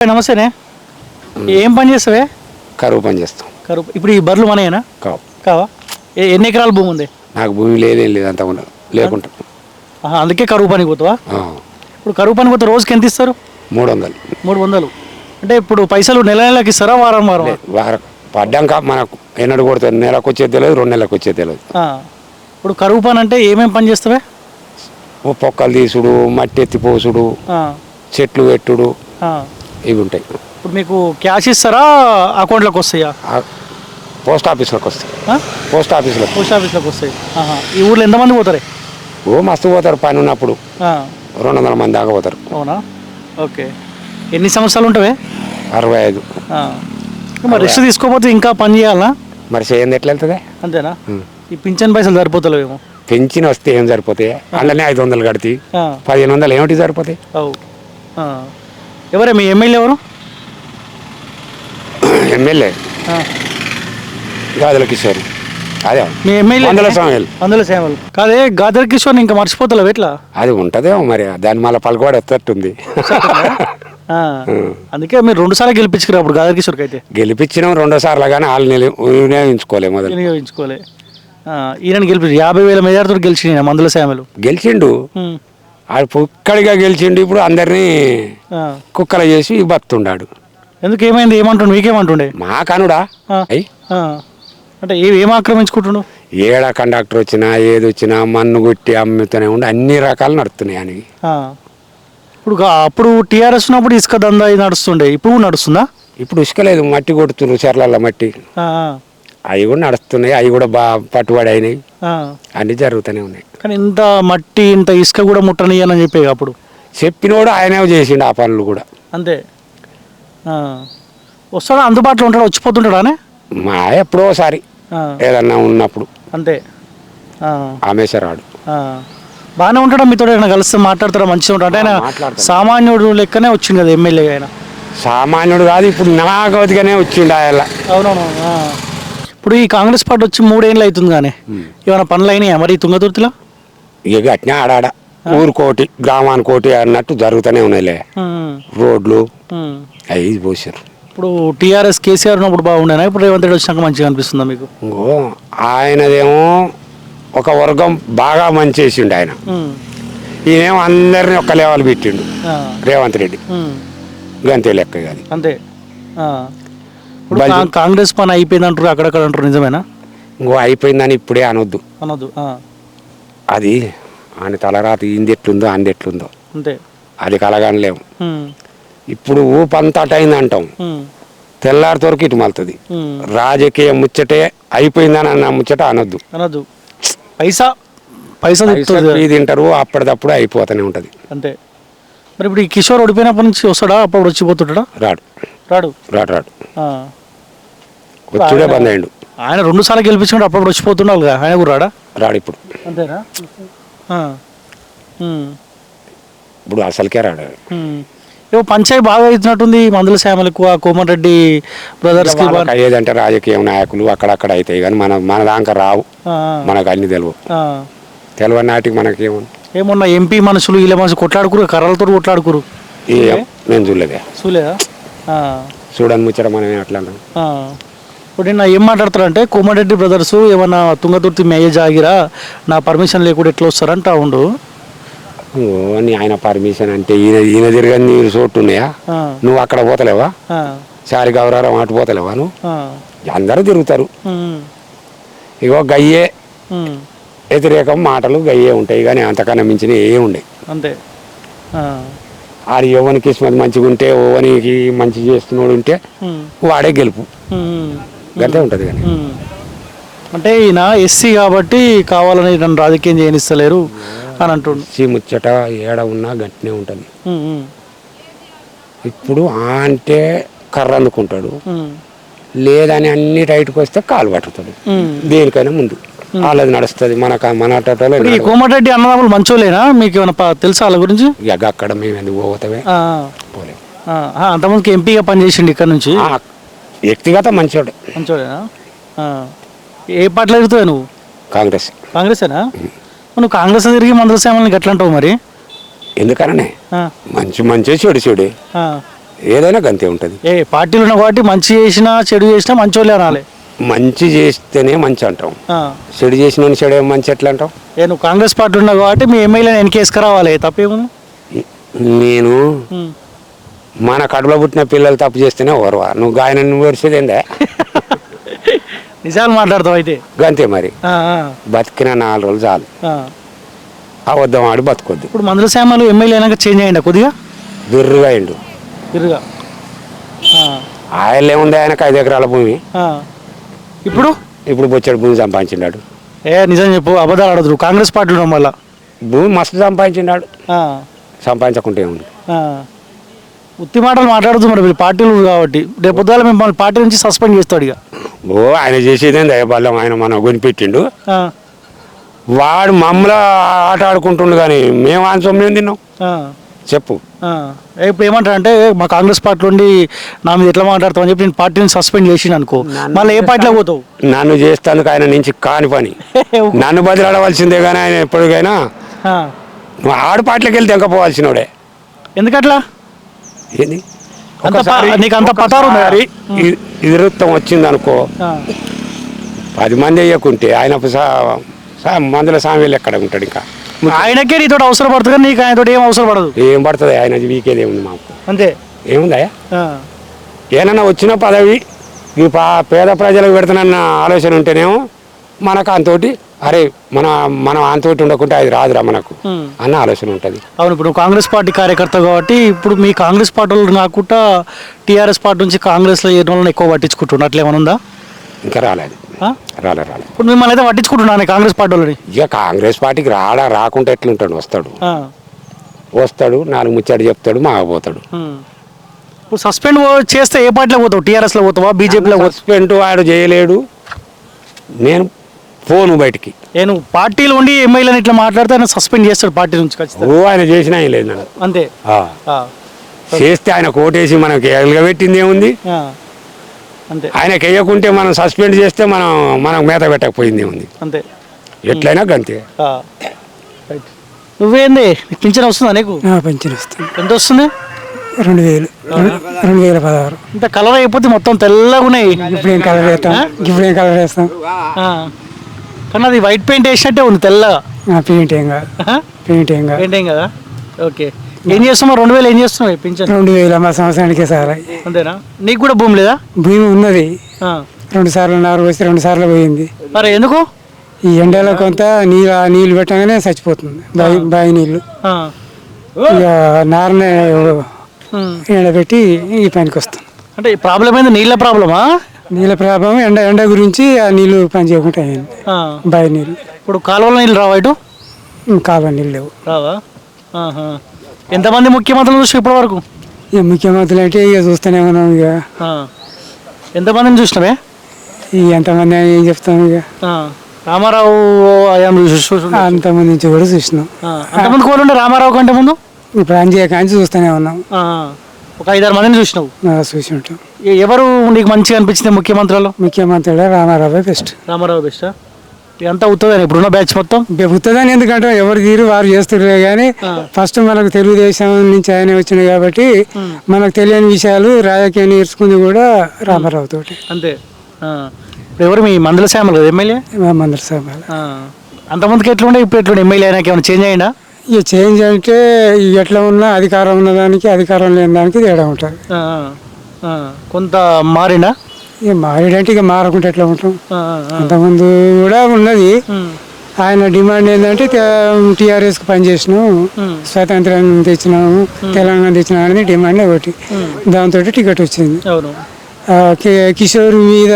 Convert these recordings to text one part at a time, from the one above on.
నమస్తేనే. ఏం పని చేస్తావే? కరువు పని చేస్తాం. కరువు. ఇప్పుడు ఈ బర్రెలు మనయేనా? కావా? ఎన్ని ఎకరాల భూమి ఉంది? నాకు భూమి లేదేం లేదు, అంత ఉండదు లేకుంటా. అందుకే కరువు పనికి పోతావా? ఇప్పుడు కరువు పనికి పోతే రోజుకి ఎంత ఇస్తారు? 300. 300 అంటే ఇప్పుడు పైసలు నెల నెలకి ఇస్తారా, వారం వారం? వారం పడ్డాక మనకు ఎన్నడు కొడుతుంది, నెలకు వచ్చేది తెలియదు, 2 నెలలకు వచ్చేది తెలియదు. ఇప్పుడు కరువు పని అంటే ఏమేమి పని చేస్తావే? పొక్కలు తీసుడు, మట్టి ఎత్తి పోసుడు, చెట్లు పెట్టుడు, ఇవి ఉంటాయి. ఇప్పుడు మీకు క్యాష్ ఇస్తారా, అకౌంట్లోకి వస్తాయా? పోస్ట్ ఆఫీస్లోకి వస్తాయి. పోస్ట్ ఆఫీస్లోకి వస్తాయి. ఈ ఊర్లో ఎంతమంది పోతారు? మస్తు పోతారు, పని ఉన్నప్పుడు 200 మంది దాకా పోతారు. అవునా? ఓకే. ఎన్ని సంవత్సరాలు ఉంటావే? 65. మరి రెస్ట్ తీసుకోకపోతే ఇంకా పని చేయాలా? మరి చేయండి ఎట్లా వెళ్తుంది? అంతేనా? ఈ పింఛన్ పైసలు సరిపోతలేమో. పెంచిన వస్తే ఏం సరిపోతాయి? అందులోనే 500 కడితే 1500 ఏమిటి సరిపోతాయి? ఎవరే మీ ఎమ్మెల్యే? ఎవరు ఎమ్మెల్యే? గాదెల కిషోర్. అదే మీ ఎమ్మెల్యే? అందులో సేవలు కాదే. గాదెల కిషోర్ ఇంకా మర్చిపోతలేవు ఎట్లా? అది ఉంటదేమో మరి, దాని మళ్ళీ పలుకుబడి ఎత్తట్టుంది. అందుకే మీరు 2 సార్లు గెలిపించుకురా. అప్పుడు గాదెల కిషోర్కి అయితే గెలిపించినాం 2 సార్లు, కానీ వాళ్ళు వినియోగించుకోలే. ఈయన గెలిపి 50,000 మెజార్టీతో గెలిచిన మందుల సేవలు గెలిచిండు. ఆడు పుక్కడిగా గెలిచిండు. ఇప్పుడు అందరినీ కుక్కలు చేసి బతున్నాడు. ఎందుకు? ఏమైంది? ఏమంటుండు? మీకేమంటుండే? మా కనుడా అంటే ఏం ఆక్రమించుకుంటుండు? ఏడా కండక్టర్ వచ్చినా ఏది వచ్చినా మన్ను కొట్టి అమ్ముతూనే ఉండి అన్ని రకాలు నడుస్తున్నాయి అని. అప్పుడు టీఆర్ఎస్ ఉన్నప్పుడు ఇసుక దందా నడుస్తుండే, ఇప్పుడు నడుస్తుందా? ఇప్పుడు ఇసుక లేదు, మట్టి కొడుతున్నారు, చెర్లల్లో మట్టి. అవి కూడా నడుస్తున్నాయి, అవి కూడా బాగా పట్టుబడి అయినాయి, అన్ని జరుగుతూనే ఉన్నాయి. కానీ ఇంత మట్టి ఇంత ఇసుక కూడా ముట్టనియని చెప్పే అప్పుడు చెప్పినోడు ఆయనే చేసిండు ఆ పనులు కూడా. అంతే. వస్తాడా? అందుబాటులో ఉంటాడా? వచ్చిపోతుంటాడా? మా ఎప్పుడోసారి ఏదన్నా ఉన్నప్పుడు. అంతే. ఆమెసరాడు బాగానే ఉంటాడా? మీతో కలిస్తే మాట్లాడతారా? మంచిగా ఉంటాడు అంటే? ఆయన సామాన్యుడు లెక్కనే వచ్చింది కదా ఎమ్మెల్యే. ఆయన సామాన్యుడు కాదు, ఇప్పుడు నాగవతిగానే వచ్చిండు ఆయన. అవునవును. ఇప్పుడు ఈ కాంగ్రెస్ పార్టీ వచ్చి 3 ఏళ్ళు అవుతుంది, కానీ ఏమైనా పనులు అయినాయా మరి తుంగతుర్తిలో? ఇక అట్నే ఆడాడ ఊరుకోటి గ్రామానికోటి అన్నట్టు జరుగుతూనే ఉన్నాయిలే. రోడ్లు అవి పోసారు. ఇప్పుడు టీఆర్ఎస్ కేసీఆర్ ఉన్నప్పుడు బాగుండేనా? ఇప్పుడు రేవంత్ రెడ్డి వచ్చినాక మంచిగా అనిపిస్తుందా మీకు? ఆయనదేమో ఒక వర్గం బాగా మంచి చేసిండు ఆయన. ఈయనేమో అందరిని ఒక్క లెవెల్ పెట్టిండు రేవంత్ రెడ్డి. గంతే లెక్క కాదు. అంతే. కాంగ్రెస్ పని అయిపోయింది అంటారు, అక్కడక్కడ అంటారు, నిజమేనా? అయిపోయిందని ఇప్పుడే అనొద్దు. అది ఆయన తలరాత ఇంది ఎట్లుందో అంది ఎట్లుందో అంతే. అది కలగనలేము. ఇప్పుడు ఊపంతా అయింది అంటాం, తెల్లారితోరికి ఇటు మళ్తుంది. రాజకీయ ముచ్చటే అయిపోయిందని అన్న ముచ్చట అనొద్దు. పైసా తింటారు, అప్పటిదప్పుడు అయిపోతూనే ఉంటది. అంతే. మరి ఇప్పుడు ఈ కిషోర్ ఓడిపోయినప్పటి నుంచి వస్తాడా? అప్పుడు వచ్చిపోతుంటాడా? రాడు. వచ్చుడే బంద్ అయ్యిండు. ఆయన 2 సార్లు గెలిపించుకుంటే అప్పుడు వచ్చిపోతున్నాడు కదా, ఆయన కూడా రాడు ఇప్పుడు. అంతేనా? ఇప్పుడు అసలుకే రాడు. పంచాయతీ బాగా అవుతున్నట్టుంది మందుల శ్యామలకు, ఆ కోమటిరెడ్డి బ్రదర్స్ కి. అయ్యేదంటే రాజకీయ నాయకులు అక్కడక్కడ అవుతాయి, కానీ మన దాకా రావు. మనకు అన్ని తెలియని నాటికి మనకి ఏమన్నా ఎంపీ మనుషులు ఇలా మనుషులు కొట్లాడుకురు, కర్రలతో కొట్లాడుకురు. నేను చూడలేదా? చూడని ముచ్చట మనం అట్లా. ఇప్పుడు నిన్న ఏం మాట్లాడతారంటే, కోమటిరెడ్డి బ్రదర్స్ ఏమన్నా తుంగతుర్తి మేయ జాగిరా, నా పర్మిషన్ లేకుండా ఎట్లా వస్తారంట ఉండు. ఆయన పర్మిషన్ అంటే ఈయన తిరగని నీరు చోటు ఉన్నాయా? నువ్వు అక్కడ పోతలేవా? సారి గౌరవం అటు పోతలేవా? నువ్వు అందరూ తిరుగుతారు. ఇగో గయ్యే వ్యతిరేకం మాటలు గయ్యే ఉంటాయి, కానీ అంతకన్నా మించిన ఏ ఉండే. అంతే. ఆడు యువనికి కిస్మత్ మంచిగా ఉంటే, ఓవనికి మంచి చేస్తున్నాడు ఉంటే వాడే గెలుపు. గంతే ఉంటుంది. కానీ అంటే ఈయన ఎస్సీ కాబట్టి కావాలని నన్ను రాజకీయం చేయనిస్తలేరు అని అంటుండు. ఎస్సీ ముచ్చట ఏడ ఉన్నా గట్టినే ఉంటుంది. ఇప్పుడు అంటే కర్ర అందుకుంటాడు, లేదని అన్ని రైట్కి వస్తే కాలు పట్టుతాడు. దేనికైనా ముందు వాళ్ళది నడుస్తుంది. మన కోమటిరెడ్డి అన్నదమ్ములు మంచోలేనా? మీకు ఏమైనా తెలుసా వాళ్ళ గురించి? ఇక అక్కడ మేము ఎందుకు పోతామే, పోలేము. అంతమందికి ఎంపీగా పనిచేసిండు ఇక్కడ నుంచి. వ్యక్తిగత మంచోడేనా? ఏ పార్టీలో తిరుగుతావు నువ్వు? కాంగ్రెసేనా? నువ్వు కాంగ్రెస్ తిరిగి మందుల సేవల్ని ఎట్లా అంటావు మరి? ఎందుకనే మంచి చెడు ఏదైనా గంతే ఉంటుంది. ఏ పార్టీలు ఉన్న కాబట్టి మంచి చేసినా చెడు చేసినా మంచోళ్ళే అనాలి. మంచి చేస్తేనే మంచి అంటాం, చెడు చేసిన చెడు మంచి ఎట్లా అంటాం? నువ్వు కాంగ్రెస్ పార్టీ ఉన్నావు కాబట్టి మీ ఎమ్మెల్యేని వెనకేసుకురావాలి, తప్పేముంది? నేను మన కడుపులో పుట్టిన పిల్లలు తప్పు చేస్తేనే ఓర్వా, నువ్వు గాయన నువ్వు వరిసేది ఏందా? నిజాలు మాట్లాడతావు అయితే. గంతే మరి. బతికిన 4 రోజులు చాలు, అబద్ధం ఆడి బతుకొద్దు. ఇప్పుడు మందుల శ్యామలు ఎమ్మెల్యే అయినాక చేంజ్ అయ్యిందా కొద్దిగా? బిర్రుగా అయిండు. బిర్రుగా ఆయన ఏముంది, ఆయనకు 5 ఎకరాల భూమి. ఇప్పుడు బొచ్చాడు భూమి సంపాదించినాడు. నిజం చెప్పు, అబద్ధాలు ఆడదు. కాంగ్రెస్ పార్టీ ఉండడం వల్ల భూమి మస్తు సంపాదించినాడు. సంపాదించకుంటే ఉంది. ఉత్తి మాటలు మాట్లాడుతూ మరి మీరు పార్టీలు కాబట్టి రేపు పొద్దుగాల మిమ్మల్ని పార్టీ నుంచి సస్పెండ్ చేస్తాడు ఇక. ఆయన చేసేదే దయబల్లం, ఆయన మనం కొనిపెట్టిండు. వాడు మమ్మల్ని ఆట ఆడుకుంటుండు కానీ మేము ఆయన సొమ్మేం తిన్నాం చెప్పు. ఇప్పుడు ఏమంటారు అంటే మా కాంగ్రెస్ పార్టీ నుండి నా మీద ఎట్లా మాట్లాడతావు అని చెప్పి నేను పార్టీని సస్పెండ్ చేసిన అనుకో, మళ్ళీ ఏ పార్టీలో పోతావు? నన్ను చేస్తాను ఆయన నుంచి కాని పని, నన్ను బదిలాడవలసిందే కానీ ఆయన ఎప్పటికైనా నువ్వు ఆడు పార్టీలోకి వెళ్తే ఎంకపోవాల్సినోడే. ఎందుకట్లా? ఏంది నీకు అంత పటారు ఇరుత్తం వచ్చింది అనుకో, 10 మంది వేయకుంటే ఆయన మందుల సామీలు ఎక్కడ ఉంటాడు? ఇంకా ఆయనకే నీతో అవసరం పడుతుంది కానీ నీకు ఆయనతో ఏం అవసరం పడదు. ఏం పడుతుంది? ఆయన వీకేది ఏముంది మాకు? అంతే. ఏముందా? ఏమన్నా వచ్చిన పదవి ఈ పేద ప్రజలకు పెడుతున్న ఆలోచన ఉంటేనేమో మనకు అంతోటి అరే మనం అంతోటి ఉండకుంటే అది రాదురా మనకు అన్న ఆలోచన ఉంటుంది. అవును, ఇప్పుడు కాంగ్రెస్ పార్టీ కార్యకర్త కాబట్టి ఇప్పుడు మీ కాంగ్రెస్ పార్టీ వాళ్ళు కాకుండా టీఆర్ఎస్ పార్టీ నుంచి కాంగ్రెస్లో ఏ వాళ్ళని ఎక్కువ పట్టించుకుంటున్నారు, అట్లా ఏమైనా ఉందా? ఇంకా రాలేదు. ఇప్పుడు మిమ్మల్ని అయితే పట్టించుకుంటున్నాను కాంగ్రెస్ పార్టీ వాళ్ళని. ఇక కాంగ్రెస్ పార్టీకి రాకుండా ఎట్లుంటాడు? వస్తాడు 4 ముచ్చాడు చెప్తాడు, మాగపోతాడు. ఇప్పుడు సస్పెండ్ చేస్తే ఏ పార్టీలో పోతావు? టీఆర్ఎస్లో పోతావా, బీజేపీలో? సస్పెండ్ వాడు చేయలేడు, నేను పోను బయటికి. నేను పార్టీలో ఉండి ఎమ్మెల్యేని ఇట్లా మాట్లాడితే ఆయన సస్పెండ్ చేస్తాడు పార్టీ నుంచి ఖచ్చితంగా. ఆయన చేసినా ఏం లేదు నన్ను. అంతే. చేస్తే ఆయన కోటేసి మనకి ఎగలబెట్టింది ఏముంది? అంతే. ఆయనకి వేయకుంటే మనం సస్పెండ్ చేస్తే మనం మేత పెట్టకపోయింది ఏముంది? అంతే. ఎట్లయినా గంతే. నువ్వేంది పింఛన్ వస్తుందా నీకు? పింఛన్ వస్తుంది. ఎంత వస్తుంది? 2016. ఇంత కలర్ అయిపోతే మొత్తం తెల్లగా ఉన్నాయి. ఇప్పుడేం కలర్ వేస్తాం? కానీ అది వైట్ పెయింట్ వేసినట్టే ఉంది, తెల్లగా. పెయింట్ ఏం కదా. ఓకే. ఏం చేస్తున్నావు? 2000 ఏం చేస్తున్నావు పింఛన్? 2000 మా సంవత్సరానికే సార్. అంతేనా? నీకు కూడా భూమి లేదా? భూమి ఉన్నది, 2 సార్లు నారు పోస్తే 2 సార్లు పోయింది. మరి ఎందుకు? ఈ ఎండలో కొంత నీళ్ళు పెట్టగానే చచ్చిపోతుంది, బావి నీళ్ళు. ఇక నారనే ఎండబెట్టి ఈ పనికి వస్తాం. అంటే ప్రాబ్లం ఏంది? నీళ్ళ ప్రాబ్లమా? నీళ్ళ ప్రాబ్లం, ఎండ గురించి ఆ నీళ్ళు పని చేయకుండా అయింది. బావి నీళ్ళు. ఇప్పుడు కాలువల నీళ్ళు రావా? ఇటు కాలువ నీళ్ళు లేవు. రావా? ఎంతమంది ముఖ్యమంత్రులు చూసి ఇప్పటి వరకు? ఇక ముఖ్యమంత్రులు అంటే ఇక చూస్తూనే ఉన్నాం. ఇక ఎంతమందిని చూసినావే? ఎంతమంది ఏం చెప్తాం? ఇక రామారావు అంతమంది నుంచి కూడా చూసినాం. అంతమంది కోరుండే రామారావు కంటే ముందు. ఇప్పుడు అంజయ్య కాంచి చూస్తూనే ఉన్నాం. ఒక 5-6 మందిని చూసినావు. చూసి ఉంటాం. ఎవరు నీకు మంచిగా అనిపించింది ముఖ్యమంత్రులు? ముఖ్యమంత్రి రామారావు బెస్ట్. రామారావు బెస్ట్. అంతా ఉత్తదని ఇప్పుడున్న బ్యాచ్ మొత్తం ఉత్తదని. ఎందుకంటే ఎవరు తీరు వారు చేస్తున్నారు కానీ ఫస్ట్ మనకు తెలుగుదేశం నుంచి ఆయన వచ్చినాయి కాబట్టి మనకు తెలియని విషయాలు రాజకీయం నేర్చుకుంది కూడా రామారావు తోటి. అంతే. ఎవరు మీ మందుల శ్యామలు కదా ఎమ్మెల్యే? మందుల శ్యామలు. అంతమందికి ఎట్లుండే ఇప్పుడు ఎట్లుండే ఎమ్మెల్యే అయినాక ఏమైనా చేంజ్ అయ్యిందా? ఇక చేంజ్ అంటే ఎట్లా ఉన్నా అధికారం ఉన్న దానికి అధికారం లేని దానికి తేడా ఉంటుంది. కొంత మారిందా? ఇక మారేడంటే ఇక మారకుంటే ఎట్లా ఉంటాం? అంతకుముందు కూడా ఉన్నది. ఆయన డిమాండ్ ఏంటంటే టీఆర్ఎస్కి పనిచేసినాం, స్వాతంత్రం తెచ్చినాము, తెలంగాణ తెచ్చినాం అనేది డిమాండ్ ఒకటి. దాంతో టికెట్ వచ్చింది. కిషోర్ మీద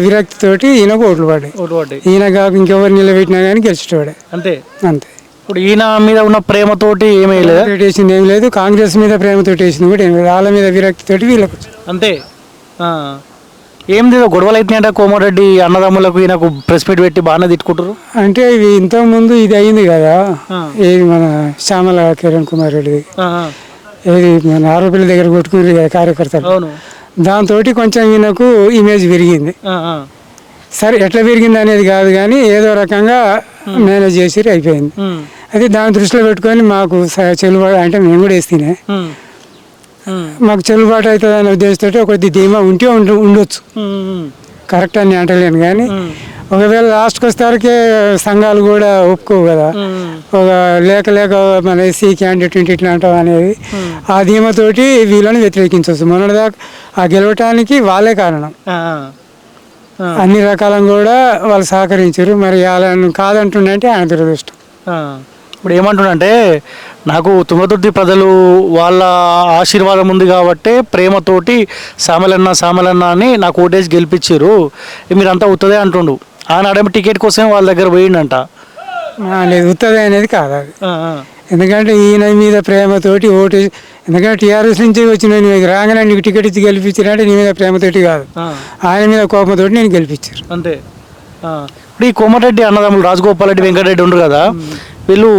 విరక్తితోటి ఈయనకు ఓట్లు పడ్డాయి. ఈయన కాక ఇంకెవరు నిలబెట్టినా కానీ గెలిచేవాడే. అంతే. అంతే. ఇప్పుడు ఈయన మీద ఉన్న ప్రేమతోటి ఏమీ వేసింది ఏం లేదు, కాంగ్రెస్ మీద ప్రేమతోటి వేసింది కూడా ఏం లేదు, వాళ్ళ మీద విరక్తితోటి వీళ్ళకు. అంతే. ఏంది గొడవలు అవుతున్నాయంట కోమారెడ్డి అన్నదమ్ములకు ఈయనకు ప్రెస్ మీట్ పెట్టి బాగానే తిట్టుకుంటారు. అంటే ఇవి ఇంతకుముందు ఇది అయింది కదా, ఏది మన శ్యామల కిరణ్ కుమార్ రెడ్డి, ఏది మన ఆరోపణల దగ్గర కొట్టుకుని కార్యకర్తలు. దాంతో కొంచెం ఈయనకు ఇమేజ్ పెరిగింది. సరే ఎట్లా పెరిగింది అనేది కాదు కానీ ఏదో రకంగా మేనేజ్ చేసి అయిపోయింది. అది దాని దృష్టిలో పెట్టుకొని మాకు చెల్లుబాటు అంటే మేము కూడా వేస్తేనే మాకు చెల్లుబాటు అవుతుంది అనే ఉద్దేశంతో కొద్ది ధీమా ఉండొచ్చు. కరెక్ట్ అని అంటలేను కానీ ఒకవేళ లాస్ట్కి వచ్చేసరికి సంఘాలు కూడా ఒప్పుకోవు కదా, ఒక లేక మన ఎస్సీ క్యాండిడేట్ ఇట్లా అంటాం అనేది ఆ ధీమతోటి వీళ్ళని వ్యతిరేకించవచ్చు. మొన్నటిదాకా ఆ గెలవటానికి వాళ్ళే కారణం. అన్ని రకాలను కూడా వాళ్ళు సహకరించారు. మరి వాళ్ళని కాదంటుండే ఆయన దురదృష్టం. ఇప్పుడు ఏమంటున్నంటే నాకు తుంగతుర్తి ప్రజలు వాళ్ళ ఆశీర్వాదం ఉంది కాబట్టి ప్రేమతోటి సామలన్న అని నాకు ఓటేసి గెలిపించారు, మీరంతా ఉత్తదే అంటుండు. ఆనాడేమో టికెట్ కోసం వాళ్ళ దగ్గర పోయిండంట. లేదు, ఉత్తదే అనేది కాదు అది. ఎందుకంటే ఈయన మీద ప్రేమతోటి ఓటు, ఎందుకంటే టీఆర్ఎస్ నుంచి వచ్చిన రాగానే నీకు టికెట్ ఇచ్చి గెలిపించారంటే నీ మీద ప్రేమతోటి కాదు, ఆయన మీద కోపంతో నేను గెలిపించారు అంతే. ఇప్పుడు ఈ కోమటిరెడ్డి అన్నదమ్ములు రాజగోపాల్ రెడ్డి వెంకటరెడ్డి ఉండరు కదా, వీళ్ళు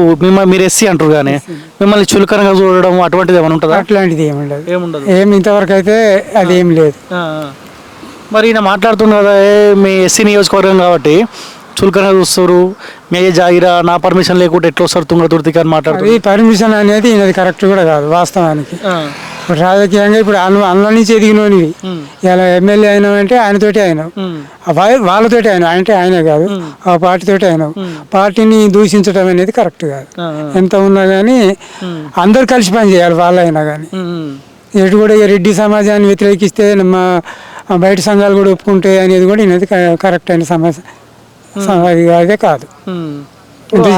మీరు ఎస్సీ అంటారు కానీ మిమ్మల్ని చులకనగా చూడడం అటువంటిది ఏమైనా ఉంటుందా? అట్లాంటిది ఏముండదు. ఏమి ఇంతవరకు అయితే అది ఏం లేదు. మరి ఈయన మాట్లాడుతున్నారు కదా, మీ ఎస్సీ నియోజకవర్గం కాబట్టి చులకనగా చూస్తారు, మే జాగిరా నా పర్మిషన్ లేకుంటే ఎట్లా వస్తారు తుంగతుర్తికి అని మాట్లాడుతుంది. పర్మిషన్ అనేది ఈయనది కరెక్ట్ కూడా కాదు వాస్తవానికి. ఇప్పుడు రాజకీయంగా ఇప్పుడు అందులో నుంచి ఎదిగినోనివి ఇలా ఎమ్మెల్యే అయినావంటే ఆయనతోటి అయినావు, వాళ్ళతోటి అయినావు అంటే ఆయనే కాదు ఆ పార్టీతోటి అయినావు. పార్టీని దూషించడం అనేది కరెక్ట్ కాదు. ఎంత ఉన్నా కానీ అందరు కలిసి పని చేయాలి వాళ్ళైనా కానీ. ఎటు కూడా రెడ్డి సమాజాన్ని వ్యతిరేకిస్తే మా బయట సంఘాలు కూడా ఒప్పుకుంటాయి అనేది కూడా ఈయనది కరెక్ట్ అయిన సమస్య అదే కాదు.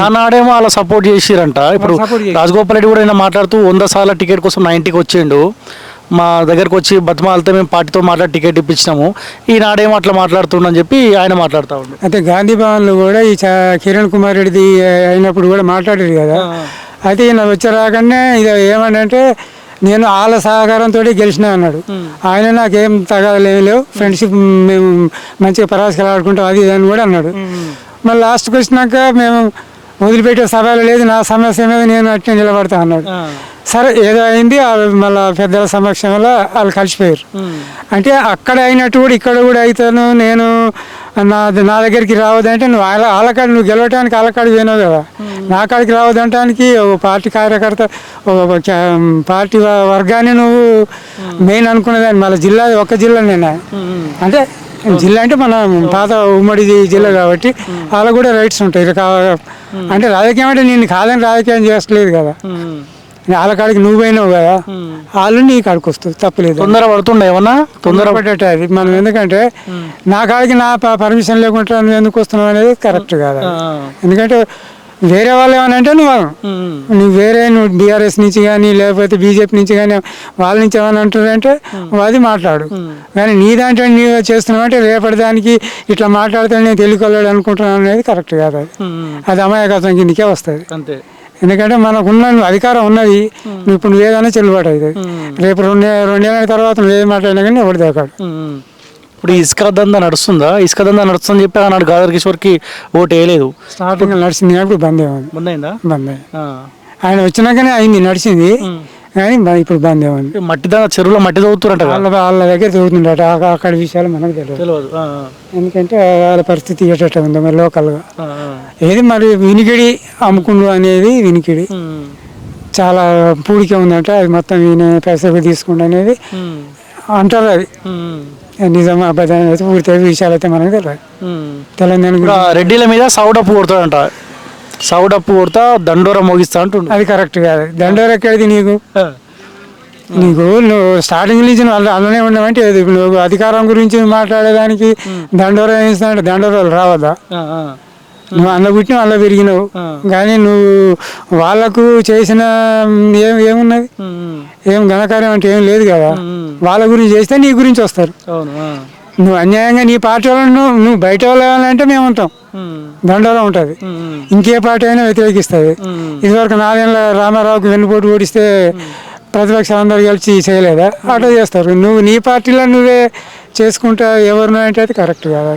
ఆనాడేమో అలా సపోర్ట్ చేసిరంట. ఇప్పుడు రాజగోపాల్ రెడ్డి కూడా మాట్లాడుతూ 100 సార్లు టికెట్ కోసం 90కి వచ్చిండు, మా దగ్గరకు వచ్చి బతిమాలతో మేము పార్టీతో మాట్లాడి టికెట్ ఇప్పించినాము, ఈనాడేమో అట్లా మాట్లాడుతుండని చెప్పి ఆయన మాట్లాడుతూ ఉండు. అయితే గాంధీ భవన్లో కూడా ఈ కిరణ్ కుమార్ రెడ్డిది అయినప్పుడు కూడా మాట్లాడారు కదా. అయితే ఈయన వచ్చే రాగానే ఇది ఏమంటే నేను వాళ్ళ సహకారంతో గెలిచినా అన్నాడు. ఆయన నాకేం తగాలేమి లేవు, ఫ్రెండ్షిప్ మేము మంచిగా పరాసుకలు ఆడుకుంటాం అది ఇది అని కూడా అన్నాడు. మళ్ళీ లాస్ట్కి వచ్చినాక మేము వదిలిపెట్టే సభలు లేదు, నా సమస్య మీద నేను అట్నే నిలబడతా అన్నాడు. సరే ఏదో అయింది, మళ్ళీ పెద్దల సమక్షంలో వాళ్ళు కలిసిపోయారు. అంటే అక్కడ అయినట్టు కూడా ఇక్కడ కూడా అవుతాను నేను, నా దగ్గరికి రావద్దంటే నువ్వు వాళ్ళకాడ నువ్వు గెలవటానికి వాళ్ళకాడికి పోయినావు కదా, నా కాడికి రావద్దంటానికి ఒక పార్టీ కార్యకర్త ఒక పార్టీ వర్గాన్ని నువ్వు మెయిన్ అనుకునేదాన్ని. మళ్ళీ జిల్లా ఒక్క జిల్లా నేను అంటే జిల్లా అంటే మన పాత ఉమ్మడి జిల్లా కాబట్టి వాళ్ళకు కూడా రైట్స్ ఉంటాయి. అంటే రాజకీయం అంటే నేను కాదని రాజకీయం చేస్తలేదు కదా, వాళ్ళ కాడికి నువ్వు పోయినావు కదా, వాళ్ళు నీ కాడికి వస్తుంది తప్పలేదు. తొందర పడుతుండే ఏమన్నా తొందరపడ్డట్టు అది మనం. ఎందుకంటే నా కాడికి నా పర్మిషన్ లేకుండా నువ్వు ఎందుకు వస్తున్నావు అనేది కరెక్ట్ కాదు. ఎందుకంటే వేరే వాళ్ళు ఏమనంటే నువ్వు వేరే నువ్వు బీఆర్ఎస్ నుంచి కానీ లేకపోతే బీజేపీ నుంచి కానీ వాళ్ళ నుంచి ఏమైనా అంటారంటే అది మాట్లాడు. కానీ నీ దాంట్లో నీవు చేస్తున్నావు అంటే రేపటి దానికి ఇట్లా మాట్లాడితే నేను తెలియకొల్లాడు అనుకుంటున్నాను అనేది కరెక్ట్ కాదు. అది అమాయకత్వం కిందకే వస్తుంది. ఎందుకంటే మనకున్న అధికారం ఉన్నది, నువ్వు ఇప్పుడు నువ్వు ఏదైనా చెల్లుబాటు అవుతుంది. రేపు రెండేళ్ళ తర్వాత నువ్వు ఏది మాట్లాడినా కానీ ఎవరు దేకాడు. ఇప్పుడు ఇసుక దందా నడుస్తుందా? ఇసుక దందా నడుస్తుందని చెప్పి అన్నాడు గాదర్ కిషోర్కి ఓటు వేయలేదు. స్టార్టింగ్ నడిచింది కానీ ఇప్పుడు బంద్ ఏమైంది. బంద్ అయిందా? బంద్ అయింది. ఆయన వచ్చినాకనే అయింది నడిచింది కానీ ఇప్పుడు బంద్ ఏమైంది. మట్టి దందా చెరువులో మట్టి తవ్వుతున్నట్ట వాళ్ళ దగ్గర తవ్వుతుండట. అక్కడ విషయాలు మనకు తెలియదు. ఎందుకంటే వాళ్ళ పరిస్థితి ఏటట్టు ఉంది మరి లోకల్గా. ఏది మరి వినికిడి అమ్ముకుండు అనేది వినికిడి చాలా పూడికే ఉందంట. అది మొత్తం ఈయన పైసలు తీసుకుండు అనేది అంటారు. అది నిజం అబద్ధం అయితే పూర్తి విషయాలు అయితే మనకు తెలియదు. తెలంగాణ రెడ్డిల మీద సౌడప్పు కొడతాడంట. సౌడప్పు కొడతా దండోర మోగిస్తా అంటుండు. అది కరెక్ట్ కాదు. దండోర ఎక్కడిది నీకు నువ్వు స్టార్టింగ్ నుంచి అలానే ఉండమంటే నువ్వు అధికారం గురించి మాట్లాడేదానికి దండోర వేస్తా అంటే దండోరాలు రావద్దా? నువ్వు అందులో పుట్టిన అందులో పెరిగినావు కానీ నువ్వు వాళ్ళకు చేసిన ఏమున్నది, ఏం ఘనకార్యం అంటే ఏం లేదు కదా. వాళ్ళ గురించి చేస్తే నీ గురించి వస్తారు. నువ్వు అన్యాయంగా నీ పార్టీ వాళ్ళను నువ్వు బయట వాళ్ళు అంటే మేము ఉంటాం, దండలో ఉంటుంది. ఇంకే పార్టీ అయినా వ్యతిరేకిస్తుంది. ఇదివరకు 4 ఏళ్ళ రామారావుకి వెన్నుపోటు ఓడిస్తే ప్రతిపక్షాలు అందరూ కలిసి చేయలేదా? అట్లా చేస్తారు. నువ్వు నీ పార్టీలో నువ్వే చేసుకుంటా ఎవరినో అంటే అది కరెక్ట్ కాదు.